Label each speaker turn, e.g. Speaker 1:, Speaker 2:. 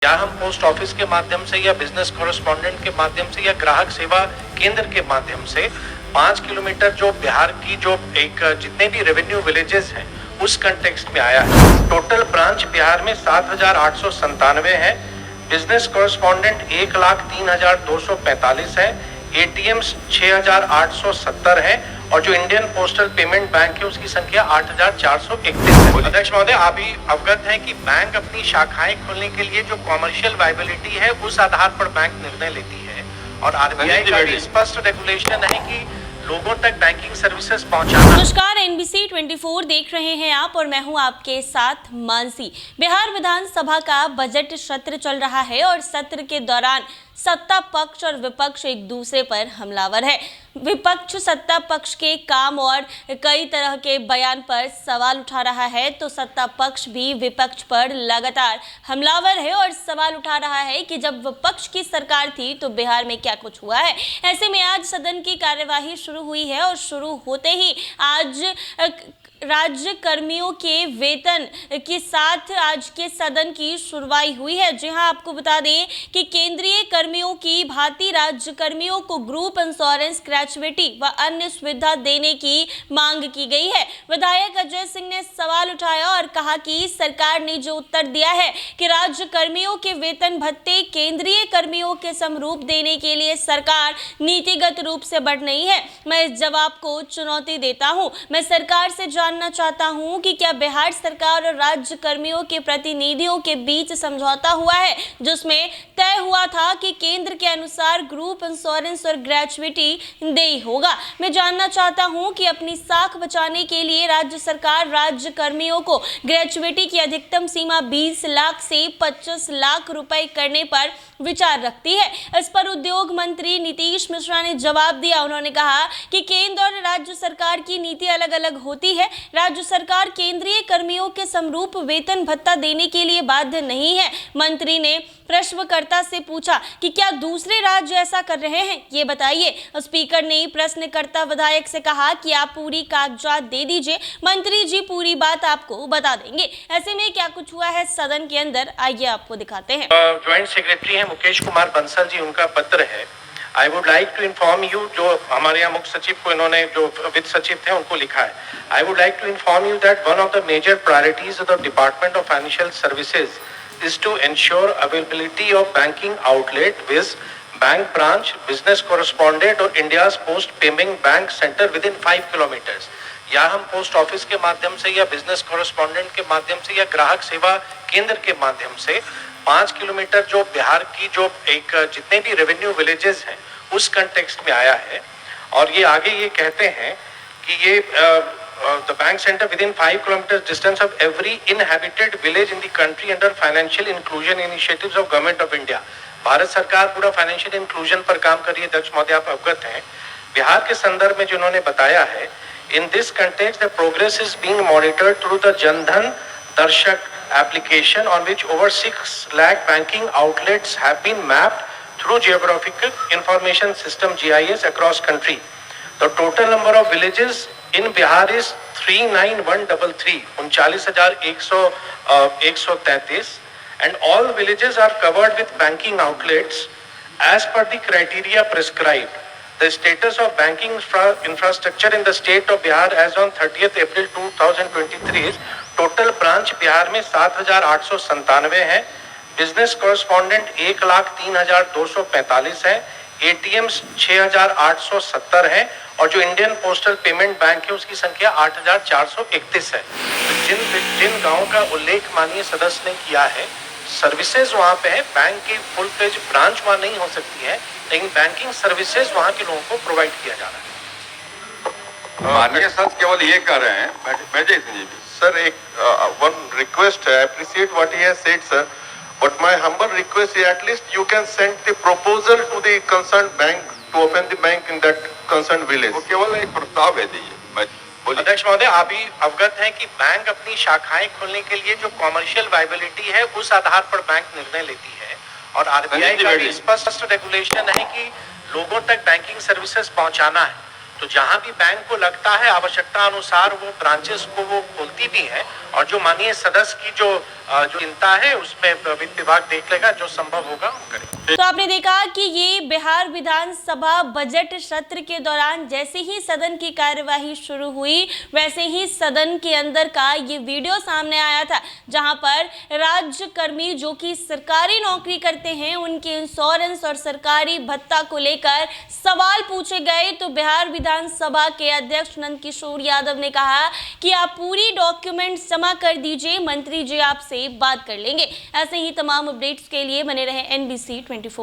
Speaker 1: या हम post office के माध्यम से या बिजनेस कॉरेस्पॉन्डेंट के माध्यम से या ग्राहक सेवा केंद्र के माध्यम से 5 किलोमीटर जो बिहार की जो एक जितने भी रेवेन्यू विलेजेस हैं उस कंटेक्स्ट में आया है। टोटल ब्रांच बिहार में 7,897 है, बिजनेस कॉरेस्पॉन्डेंट 1,03,245 है, एटीएम 6,870 है और जो इंडियन पोस्टल पेमेंट बैंक है उसकी संख्या 8,431 है। अध्यक्ष महोदय, आप भी अवगत हैं कि बैंक अपनी शाखाएं खोलने के लिए जो कॉमर्शियल वायबिलिटी है उस आधार पर बैंक निर्णय लेती है और आरबीआई का भी स्पष्ट रेगुलेशन है कि लोगों तक बैंकिंग सर्विसेज पहुंचाना।
Speaker 2: नमस्कार, NBC 24 देख रहे हैं आप और मैं हूं आपके साथ मानसी। बिहार विधानसभा का बजट सत्र चल रहा है और सत्र के दौरान सत्ता पक्ष और विपक्ष एक दूसरे पर हमलावर है। विपक्ष सत्ता पक्ष के काम और कई तरह के बयान पर सवाल उठा रहा है तो सत्ता पक्ष भी विपक्ष पर लगातार हमलावर है और सवाल उठा रहा है कि जब विपक्ष की सरकार थी तो बिहार में क्या कुछ हुआ है। ऐसे में आज सदन की कार्यवाही शुरू हुई है और शुरू होते ही आज राज्य कर्मियों के वेतन के साथ आज के सदन की शुरुआत हुई है। जी हां, आपको बता दें कि केंद्रीय कर्मियों की भांति राज्य कर्मियों को ग्रुप इंश्योरेंस, ग्रेच्युइटी व अन्य सुविधा देने की मांग की गई है। विधायक अजय सिंह ने सवाल उठाया और कहा कि सरकार ने जो उत्तर दिया है कि राज्य कर्मियों के वेतन भत्ते केंद्रीय कर्मियों के समरूप देने के लिए सरकार नीतिगत रूप से बढ़ नहीं है। मैं इस जवाब को चुनौती देता हूं। मैं सरकार से जानना चाहता हूं कि क्या बिहार सरकार और राज्य कर्मियों के प्रतिनिधियों के बीच समझौता हुआ है जिसमें तय हुआ था कि केंद्र के अनुसार ग्रुप इंश्योरेंस और ग्रेच्युइटी देय होगा। मैं जानना चाहता हूं कि अपनी साख बचाने के लिए राज्य सरकार राज्य कर्मियों को ग्रेच्युइटी की अधिकतम सीमा 20 लाख से 25 लाख रुपए करने पर विचार रखती है। इस पर उद्योग मंत्री नीतीश मिश्रा ने जवाब दिया। उन्होंने कहा कि केंद्र और राज्य सरकार की नीति अलग अलग होती है। राज्य सरकार केंद्रीय कर्मियों के समरूप वेतन भत्ता देने के लिए बाध्य नहीं है। मंत्री ने प्रश्नकर्ता से पूछा कि क्या दूसरे राज्य ऐसा कर रहे हैं, ये बताइए। स्पीकर ने प्रश्नकर्ता विधायक से कहा कि आप पूरी कागजात दे दीजिए, मंत्री जी पूरी बात आपको बता देंगे। ऐसे में क्या कुछ हुआ है सदन के अंदर, आइए आपको दिखाते हैं।
Speaker 1: ज्वाइंट सेक्रेटरी हैं मुकेश कुमार बंसल जी, उनका पत्र है। I would like to inform you, जो हमारे यहाँ मुख्य सचिव को इन्होंने जो वित्त सचिव थे उनको लिखा है। I would like to inform you that one of the major priorities of the Department of Financial Services is to ensure availability of banking outlet with bank branch, business correspondent और India's post payment bank center within 5 kilometers। या हम post office के माध्यम से या business correspondent के माध्यम से या ग्राहक सेवा केंद्र के माध्यम से 5 किलोमीटर जो बिहार की जो एक जितने भी रेवेन्यू विलेजेस हैं उस कंटेक्स्ट में आया है। और ये आगे ये कहते हैं कि ये the bank center within 5 kilometers distance of every inhabited village in the country under financial inclusion initiatives of government of India। Bharat सरकार पूरा फाइनेंशियल इंक्लूजन पर काम कर रही है। अध्यक्ष महोदय, आप अवगत हैं। बिहार के संदर्भ में जिन्होंने बताया है, in this context the progress is being monitored through the Jan Dhan Darshak application on which over 6 lakh banking outlets have been mapped through geographical information system GIS across country। The total number of villages in Bihar is 39,133, 39,133, and all villages are covered with banking outlets as per the criteria prescribed। The status of banking infrastructure in the state of Bihar as on 30th April 2023 is total branch Bihar में 7,897 है, business correspondent 1,03,245 है, ATM 6,870 है और जो Indian postal payment bank है उसकी संख्या 8,431 है। जिन गांवों का उल्लेख माननीय सदस्य ने किया है, सर्विसेज वहां पे है, बैंक की फुल फ्लेज ब्रांच वहां नहीं हो सकती है, लेकिन बैंकिंग सर्विसेज वहां के लोगों को प्रोवाइड किया जा रहा है।
Speaker 3: माननीय सदस्य केवल ये कर रहे हैं। सर, एक वन रिक्वेस्ट है, appreciate what he has said sir, but my humble request is at least you can send the proposal to the concerned bank to open the bank in that concerned village। वो केवल एक प्रस्ताव है दीजिए।
Speaker 1: अध्यक्ष महोदय, आप भी अवगत हैं कि बैंक अपनी शाखाएं खोलने के लिए जो कॉमर्शियल वायबिलिटी है उस आधार पर बैंक निर्णय लेती है और आरबीआई का भी स्पष्ट रेगुलेशन है कि लोगों तक बैंकिंग सर्विसेज पहुंचाना है। तो जहां भी बैंक को लगता है आवश्यकता अनुसार वो ब्रांचेस को वो खोलती भी है और जो माननीय सदस्य की जो जो चिंता है उसमें वित्त विभाग देख लेगा, जो संभव होगा हम करेंगे।
Speaker 2: तो आपने देखा कि ये बिहार विधानसभा बजट सत्र के दौरान जैसे ही सदन की कार्यवाही शुरू हुई वैसे ही सदन के अंदर का ये वीडियो सामने आया था, जहां पर राज्यकर्मी जो कि सरकारी नौकरी करते हैं उनके इंश्योरेंस और सरकारी भत्ता को लेकर सवाल पूछे गए। तो बिहार विधानसभा के अध्यक्ष नंद किशोर यादव ने कहा कि आप पूरी डॉक्यूमेंट्स जमा कर दीजिए, मंत्री जी आपसे बात कर लेंगे। ऐसे ही तमाम अपडेट्स के लिए बने रहे NBC 24।